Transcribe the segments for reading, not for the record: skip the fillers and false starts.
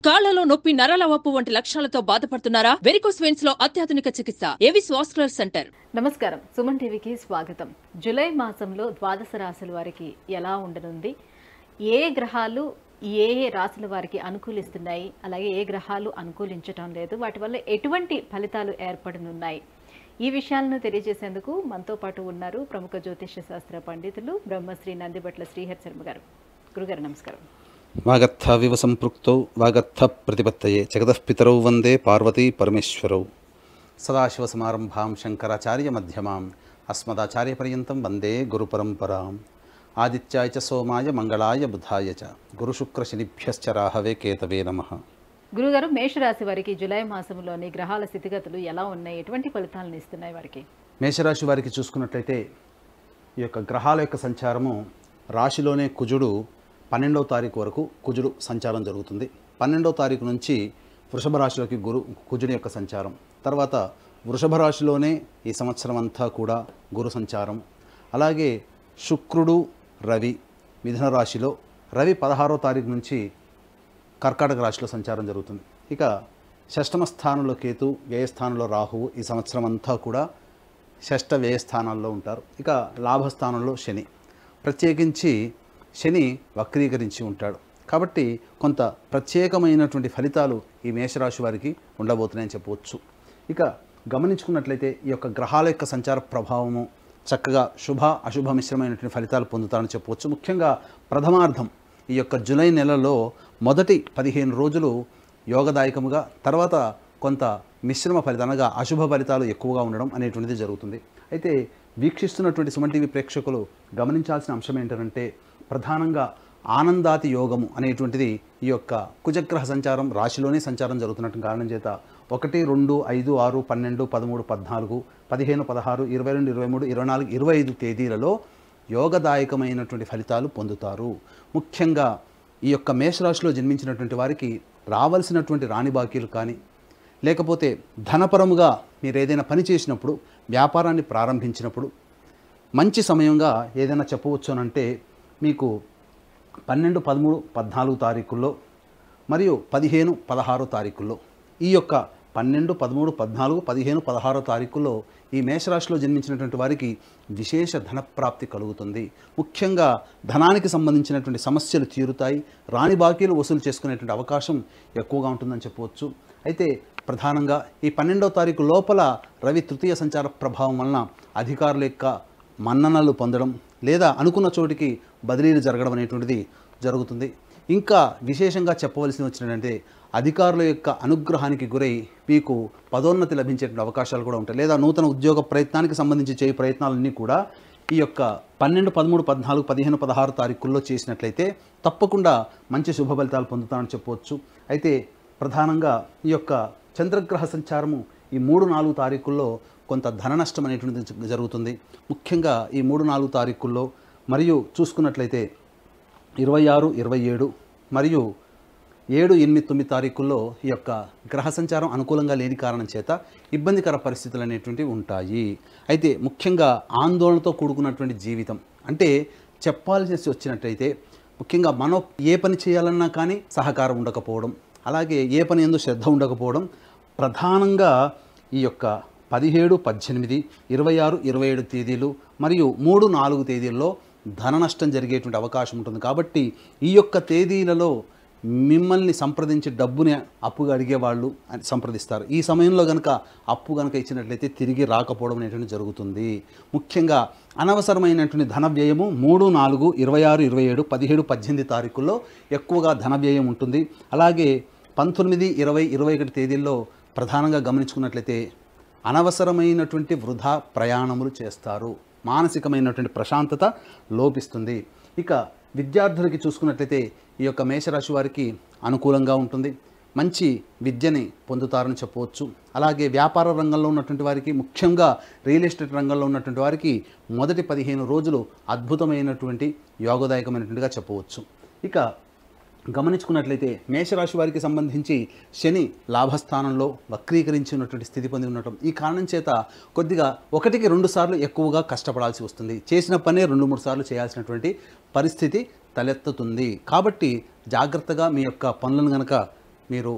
కాళ్లలో నొప్పి, నరాల వాపు వంటి లక్షణాలతో బాధపడుతున్నారా? వెరికోస్ వెయిన్స్ లో అత్యాధునిక చికిత్స ఏవిస్ వాస్కులర్ సెంటర్. నమస్కారం, సుమన్ టీవీకి స్వాగతం. జూలై మాసంలో ద్వాదశ రాశుల వారికి ఎలా ఉండనుంది, ఏ గ్రహాలు ఏ ఏ రాశుల వారికి అనుకూలిస్తున్నాయి, అలాగే ఏ గ్రహాలు అనుకూలించటం లేదు, వాటి వల్ల ఎటువంటి ఫలితాలు ఏర్పడనున్నాయి, ఈ విషయాలను తెలియజేసేందుకు మనతో పాటు ఉన్నారు ప్రముఖ జ్యోతిష్య శాస్త్ర పండితులు బ్రహ్మశ్రీ నందిబట్ల శ్రీహరి శర్మ గారు. గురుగారు నమస్కారం. వాగర్థ వివ సంపృక్తౌ వాగర్థ ప్రతిపత్తయే జగతః పితరౌ వందే పార్వతీ పరమేశ్వరౌ. సదాశివసమారంభాం శంకరాచార్య మధ్యమాం అస్మదాచార్య పర్యంతం వందే గురుపరంపరాం. ఆదిత్యాయ చ సోమాయ మంగళాయ బుధాయ చ గురుశుక్ర శనిభ్యశ్చ రాహవే కేతవే నమః. గురుగారు, మేషరాశి వారికి జూలై మాసంలోని గ్రహాల స్థితిగతులు ఎలా ఉన్నాయి, ఎటువంటి ఫలితాలను ఇస్తున్నాయి వారికి? మేషరాశి వారికి చూసుకున్నట్లయితే ఈ యొక్క గ్రహాల యొక్క సంచారము రాశిలోనే కుజుడు 12వ తారీఖు వరకు కుజుడు సంచారం జరుగుతుంది. 12వ తారీఖు నుంచి వృషభ రాశిలోకి కుజుడి యొక్క సంచారం, తర్వాత వృషభ రాశిలోనే ఈ సంవత్సరం అంతా కూడా గురు సంచారం. అలాగే శుక్రుడు రవి మిథున రాశిలో, రవి 16వ తారీఖు నుంచి కర్కాటక రాశిలో సంచారం జరుగుతుంది. ఇక షష్టమ స్థానంలో కేతు, వ్యయస్థానంలో రాహువు ఈ సంవత్సరం అంతా కూడా షష్ఠ వ్యయస్థానాల్లో ఉంటారు. ఇక లాభస్థానంలో శని, ప్రత్యేకించి శని వక్రీకరించి ఉంటాడు. కాబట్టి కొంత ప్రత్యేకమైనటువంటి ఫలితాలు ఈ మేషరాశి వారికి ఉండబోతున్నాయని చెప్పవచ్చు. ఇక గమనించుకున్నట్లయితే ఈ యొక్క గ్రహాల యొక్క సంచార ప్రభావము చక్కగా శుభ అశుభ మిశ్రమైనటువంటి ఫలితాలు పొందుతారని చెప్పవచ్చు. ముఖ్యంగా ప్రథమార్థం ఈ యొక్క జూలై నెలలో మొదటి 15 రోజులు యోగదాయకముగా, తర్వాత కొంత మిశ్రమ ఫలితాలు అనగా అశుభ ఫలితాలు ఎక్కువగా ఉండడం అనేటువంటిది జరుగుతుంది. అయితే వీక్షిస్తున్నటువంటి సుమన్ టీవీ ప్రేక్షకులు గమనించాల్సిన అంశం ఏంటంటే, ప్రధానంగా ఆనందాతి యోగము అనేటువంటిది ఈ యొక్క కుజగ్రహ సంచారం రాశిలోనే సంచారం జరుగుతున్నట్టు కారణం చేత 1, 2, 5, 6, 12, 13, 14, 15, 16, 22, 23, 24, 25 తేదీలలో యోగదాయకమైనటువంటి ఫలితాలు పొందుతారు. ముఖ్యంగా ఈ యొక్క మేషరాశిలో జన్మించినటువంటి వారికి రావాల్సినటువంటి రాణి బాకీలు కానీ, లేకపోతే ధనపరముగా మీరు ఏదైనా పని చేసినప్పుడు, వ్యాపారాన్ని ప్రారంభించినప్పుడు మంచి సమయంగా ఏదైనా చెప్పవచ్చు అనంటే మీకు 12, 13, 14 తారీఖుల్లో మరియు 15, 16 తారీఖుల్లో, ఈ యొక్క 12, 13, 14, 15, 16 తారీఖుల్లో ఈ మేషరాశిలో జన్మించినటువంటి వారికి విశేష ధనప్రాప్తి కలుగుతుంది. ముఖ్యంగా ధనానికి సంబంధించినటువంటి సమస్యలు తీరుతాయి, రాణి బాకీలు వసూలు చేసుకునేటువంటి అవకాశం ఎక్కువగా ఉంటుందని చెప్పవచ్చు. అయితే ప్రధానంగా ఈ 12వ తారీఖు లోపల రవి తృతీయ సంచార ప్రభావం వలన అధికారుల యొక్క మన్ననలు పొందడం, లేదా అనుకున్న చోటికి బదిలీలు జరగడం అనేటువంటిది జరుగుతుంది. ఇంకా విశేషంగా చెప్పవలసి వచ్చినట్టే అధికారుల యొక్క అనుగ్రహానికి గురై మీకు పదోన్నతి లభించేటువంటి అవకాశాలు కూడా ఉంటాయి, లేదా నూతన ఉద్యోగ ప్రయత్నానికి సంబంధించి చేయ ప్రయత్నాలన్నీ కూడా ఈ యొక్క 12, 13, 14, 15, 16 తారీఖుల్లో చేసినట్లయితే తప్పకుండా మంచి శుభ ఫలితాలు పొందుతామని చెప్పవచ్చు. అయితే ప్రధానంగా ఈ యొక్క చంద్రగ్రహ సంచారము ఈ 3, 4 తారీఖుల్లో కొంత ధన నష్టం అనేటువంటిది జరుగుతుంది. ముఖ్యంగా ఈ 3, 4 తారీఖుల్లో మరియు చూసుకున్నట్లయితే 26, 27 మరియు 7, 8, 9 తారీఖుల్లో ఈ యొక్క గ్రహ సంచారం అనుకూలంగా లేని కారణం చేత ఇబ్బందికర పరిస్థితులు అనేటువంటివి ఉంటాయి. అయితే ముఖ్యంగా ఆందోళనతో కూడుకున్నటువంటి జీవితం, అంటే చెప్పాల్సి వచ్చినట్లయితే ముఖ్యంగా మనం ఏ పని చేయాలన్నా కానీ సహకారం ఉండకపోవడం, అలాగే ఏ పని యందు శ్రద్ధ ఉండకపోవడం, ప్రధానంగా ఈ యొక్క 17, 18, 26, 27 తేదీలు మరియు 3, 4 తేదీల్లో ధన నష్టం జరిగేటువంటి అవకాశం ఉంటుంది. కాబట్టి ఈ యొక్క తేదీలలో మిమ్మల్ని సంప్రదించి డబ్బుని అప్పుగా అడిగేవాళ్ళు సంప్రదిస్తారు. ఈ సమయంలో కనుక అప్పు కనుక ఇచ్చినట్లయితే తిరిగి రాకపోవడం అనేటువంటి జరుగుతుంది. ముఖ్యంగా అనవసరమైనటువంటి ధన వ్యయము 3, 4, 26, 27, 17, 18 తారీఖుల్లో ఎక్కువగా ధన వ్యయం ఉంటుంది. అలాగే 19, 20, 21 తేదీల్లో ప్రధానంగా గమనించుకున్నట్లయితే అనవసరమైనటువంటి వృధా ప్రయాణములు చేస్తారు, మానసికమైనటువంటి ప్రశాంతత లోపిస్తుంది. ఇక విద్యార్థులకి చూసుకున్నట్లయితే ఈ యొక్క మేషరాశి వారికి అనుకూలంగా ఉంటుంది, మంచి విద్యని పొందుతారని చెప్పవచ్చు. అలాగే వ్యాపార రంగంలో ఉన్నటువంటి వారికి, ముఖ్యంగా రియల్ ఎస్టేట్ రంగంలో ఉన్నటువంటి వారికి మొదటి 15 రోజులు అద్భుతమైనటువంటి యోగదాయకమైనటువంటిగా చెప్పవచ్చు. ఇక గమనించుకున్నట్లయితే మేషరాశి వారికి సంబంధించి శని లాభస్థానంలో వక్రీకరించినటువంటి స్థితి పొంది ఉండటం, ఈ కారణం చేత కొద్దిగా 1కి 2 సార్లు ఎక్కువగా కష్టపడాల్సి వస్తుంది. చేసిన పనే 2-3 సార్లు చేయాల్సినటువంటి పరిస్థితి తలెత్తుతుంది. కాబట్టి జాగ్రత్తగా మీ యొక్క పనులను గనక మీరు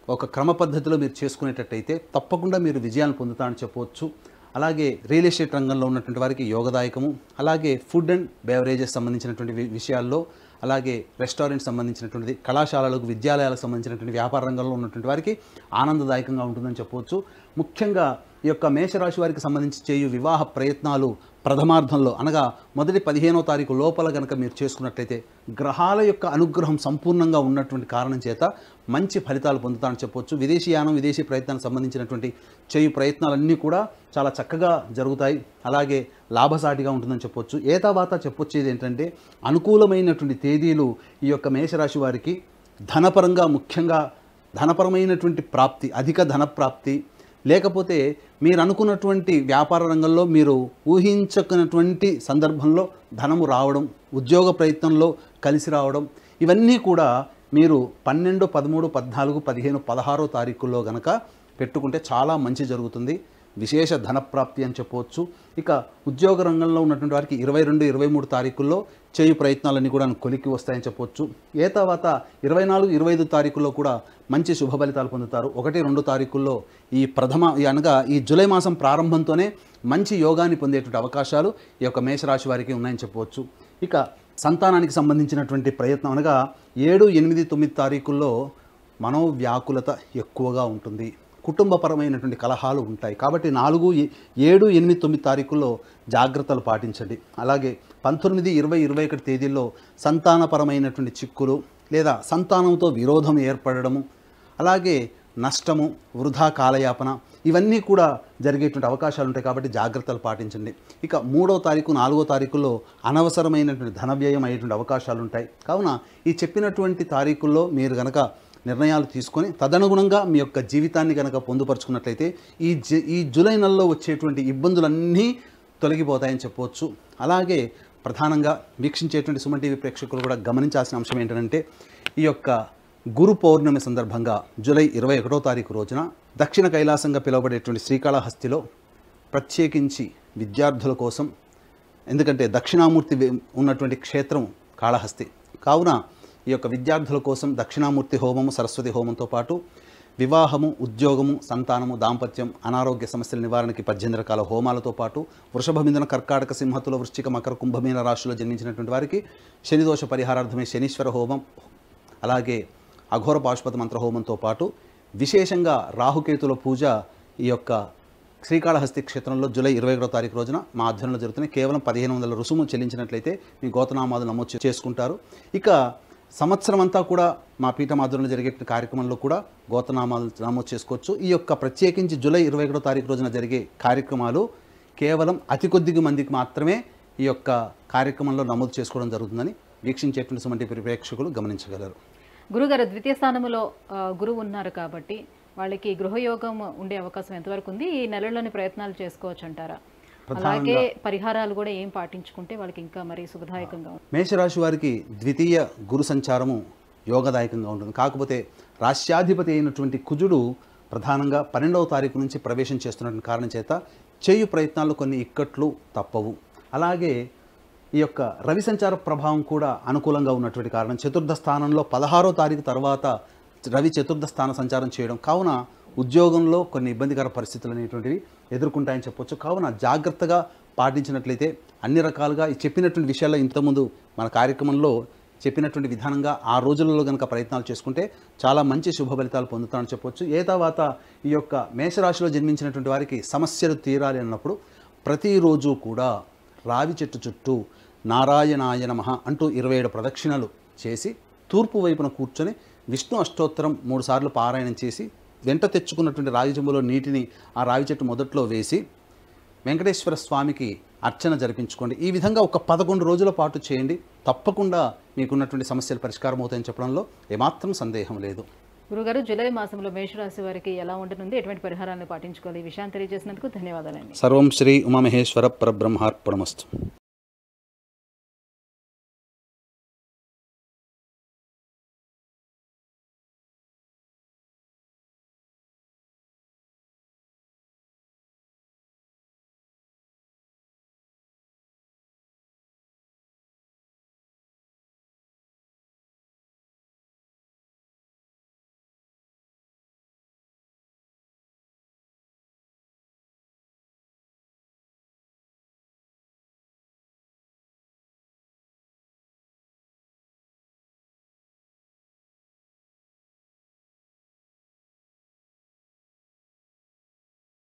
ఒక క్రమ పద్ధతిలో మీరు చేసుకునేటట్టయితే తప్పకుండా మీరు విజయాన్ని పొందుతారని చెప్పవచ్చు. అలాగే రియల్ ఎస్టేట్ రంగంలో ఉన్నటువంటి వారికి యోగదాయకము, అలాగే ఫుడ్ అండ్ బెవరేజెస్ సంబంధించినటువంటి విషయాల్లో, అలాగే రెస్టారెంట్ సంబంధించినటువంటిది, కళాశాలలకు విద్యాలయాలకు సంబంధించినటువంటి వ్యాపార రంగంలో ఉన్నటువంటి వారికి ఆనందదాయకంగా ఉంటుందని చెప్పవచ్చు. ముఖ్యంగా ఈ యొక్క మేషరాశి వారికి సంబంధించి చేయు వివాహ ప్రయత్నాలు ప్రథమార్థంలో అనగా మొదటి 15వ తారీఖు లోపల కనుక మీరు చేసుకున్నట్లయితే గ్రహాల యొక్క అనుగ్రహం సంపూర్ణంగా ఉన్నటువంటి కారణం చేత మంచి ఫలితాలు పొందుతారని చెప్పవచ్చు. విదేశీయానం, విదేశీ ప్రయత్నానికి సంబంధించినటువంటి చేయు ప్రయత్నాలన్నీ కూడా చాలా చక్కగా జరుగుతాయి. అలాగే లాభసాటిగా ఉంటుందని చెప్పవచ్చు. ఏతావాత చెప్పొచ్చేది ఏంటంటే అనుకూలమైనటువంటి తేదీలు ఈ యొక్క మేషరాశి వారికి ధనపరంగా, ముఖ్యంగా ధనపరమైనటువంటి ప్రాప్తి, అధిక ధన ప్రాప్తి, లేకపోతే మీరు అనుకున్నటువంటి వ్యాపార రంగంలో మీరు ఊహించకున్నటువంటి సందర్భంలో ధనము రావడం, ఉద్యోగ ప్రయత్నంలో కలిసి రావడం, ఇవన్నీ కూడా మీరు 12, 13, 14, 15, 16 తారీఖుల్లో గనక పెట్టుకుంటే చాలా మంచి జరుగుతుంది. విశేష ధనప్రాప్తి అని చెప్పవచ్చు. ఇక ఉద్యోగ రంగంలో ఉన్నటువంటి వారికి 22, 23 తారీఖుల్లో చేయు ప్రయత్నాలన్నీ కూడా కొలిక్కి వస్తాయని చెప్పవచ్చు. తర్వాత 24, 25 తారీఖుల్లో కూడా మంచి శుభ ఫలితాలు పొందుతారు. 1, 2 తారీఖుల్లో అనగా ఈ జూలై మాసం ప్రారంభంతోనే మంచి యోగాన్ని పొందేటువంటి అవకాశాలు ఈ యొక్క మేషరాశి వారికి ఉన్నాయని చెప్పవచ్చు. ఇక సంతానానికి సంబంధించినటువంటి ప్రయత్నం అనగా 7, 8, 9 తారీఖుల్లో మనోవ్యాకులత ఎక్కువగా ఉంటుంది. కుటుంబపరమైనటువంటి కలహాలు ఉంటాయి. కాబట్టి 4, 7, 8, 9 తారీఖుల్లో జాగ్రత్తలు పాటించండి. అలాగే 19, 20, 21 తేదీల్లో సంతానపరమైనటువంటి చిక్కులు లేదా సంతానంతో విరోధం ఏర్పడము, అలాగే నష్టము, వృధా కాలయాపన, ఇవన్నీ కూడా జరిగేటువంటి అవకాశాలు ఉంటాయి. కాబట్టి జాగ్రత్తలు పాటించండి. ఇక 3వ తారీఖు, 4వ తారీఖుల్లో అనవసరమైనటువంటి ధన వ్యయం అయ్యేటువంటి అవకాశాలు ఉంటాయి. కావున ఈ చెప్పినటువంటి తారీఖుల్లో మీరు గనక నిర్ణయాలు తీసుకొని తదనుగుణంగా మీ యొక్క జీవితాన్ని కనుక పొందుపరుచుకున్నట్లయితే ఈ జూలై నెలలో వచ్చేటువంటి ఇబ్బందులన్నీ తొలగిపోతాయని చెప్పవచ్చు. అలాగే ప్రధానంగా వీక్షించేటువంటి సుమన్ టీవీ ప్రేక్షకులు కూడా గమనించాల్సిన అంశం ఏంటంటే ఈ యొక్క గురు పౌర్ణమి సందర్భంగా జూలై 21వ తారీఖు రోజున దక్షిణ కైలాసంగా పిలువబడేటువంటి శ్రీకాళహస్తిలో ప్రత్యేకించి విద్యార్థుల కోసం, ఎందుకంటే దక్షిణామూర్తి ఉన్నటువంటి క్షేత్రం కాళహస్తి కావున ఈ యొక్క విద్యార్థుల కోసం దక్షిణామూర్తి హోమము, సరస్వతి హోమంతో పాటు వివాహము, ఉద్యోగము, సంతానము, దాంపత్యం, అనారోగ్య సమస్యల నివారణకి 18 రకాల హోమాలతో పాటు వృషభ, మిథున, కర్కాటక, సింహతుల, వృశ్చిక, మకర, కుంభమీన రాశిలో జన్మించినటువంటి వారికి శనిదోష పరిహారార్థమే శనీశ్వర హోమం, అలాగే అఘోర పాశుపత మంత్ర హోమంతో పాటు విశేషంగా రాహుకేతుల పూజ ఈ యొక్క శ్రీకాళహస్తి క్షేత్రంలో జూలై 21వ తారీఖు రోజున మా ఆధ్వర్యంలో జరుగుతున్నాయి. కేవలం 1500 రుసుము చెల్లించినట్లయితే మీ గోతనామాలు నమోదు చేసుకుంటారు. ఇక సంవత్సరం అంతా కూడా మా పీఠం ఆధ్వర్యంలో జరిగే కార్యక్రమంలో కూడా గోతనామాలు నమోదు చేసుకోవచ్చు. ఈ యొక్క ప్రత్యేకించి జూలై 21వ తారీఖు రోజున జరిగే కార్యక్రమాలు కేవలం అతి కొద్ది మందికి మాత్రమే ఈ యొక్క కార్యక్రమంలో నమోదు చేసుకోవడం జరుగుతుందని వీక్షించేటువంటి సుమన్ టీవీ ప్రేక్షకులు గమనించగలరు. గురుగారు ద్వితీయ స్థానంలో గురువు ఉన్నారు కాబట్టి వాళ్ళకి గృహయోగం ఉండే అవకాశం ఎంతవరకు ఉంది? ఈ నెలలోని ప్రయత్నాలు చేసుకోవచ్చు అంటారా? అలాగే పరిహారాలు కూడా ఏం పాటించుకుంటే వాళ్ళకి ఇంకా మరి శుభదాయకంగా ఉంటుంది? మేషరాశి వారికి ద్వితీయ గురు సంచారము యోగదాయకంగా ఉంటుంది. కాకపోతే రాశ్యాధిపతి అయినటువంటి కుజుడు ప్రధానంగా 12వ తారీఖు నుంచి ప్రవేశం చేస్తున్నటువంటి కారణం చేత చేయు ప్రయత్నాలు కొన్ని ఇక్కట్లు తప్పవు. అలాగే ఈ యొక్క రవి సంచార ప్రభావం కూడా అనుకూలంగా ఉన్నటువంటి కారణం, చతుర్థ స్థానంలో 16వ తారీఖు తర్వాత రవి చతుర్థ స్థాన సంచారం చేయడం కావున ఉద్యోగంలో కొన్ని ఇబ్బందికర పరిస్థితులు అనేటువంటివి ఎదుర్కొంటాయని చెప్పొచ్చు. కావున జాగ్రత్తగా పాటించినట్లయితే అన్ని రకాలుగా చెప్పినటువంటి విషయాల్లో ఇంతకుముందు మన కార్యక్రమంలో చెప్పినటువంటి విధానంగా ఆ రోజులలో కనుక ప్రయత్నాలు చేసుకుంటే చాలా మంచి శుభ ఫలితాలు పొందుతారని చెప్పొచ్చు. తర్వాత ఈ యొక్క మేషరాశిలో జన్మించినటువంటి వారికి సమస్యలు తీరాలి అన్నప్పుడు ప్రతిరోజు కూడా రావి చెట్టు చుట్టూ నారాయణాయ నమః అంటూ 27 ప్రదక్షిణలు చేసి తూర్పు వైపున కూర్చొని విష్ణు అష్టోత్తరం 3 సార్లు పారాయణం చేసి వెంట తెచ్చుకున్నటువంటి రాగి చెంబులో నీటిని ఆ రావి చెట్టు మొదట్లో వేసి వెంకటేశ్వర స్వామికి అర్చన జరిపించుకోండి. ఈ విధంగా ఒక 11 రోజుల పాటు చేయండి. తప్పకుండా మీకున్నటువంటి సమస్యలు పరిష్కారం అవుతాయని చెప్పడంలో ఏమాత్రం సందేహం లేదు. గురుగారు, జూలై మాసంలో మేషరాశి వారికి ఎలా ఉండనుంది, ఎటువంటి పరిహారాలను పాటించుకోవాలి, ఈ విషయాన్ని తెలియజేసినందుకు ధన్యవాదాలండి. సర్వం శ్రీ ఉమామహేశ్వర పరబ్రహ్మార్పణమస్తు.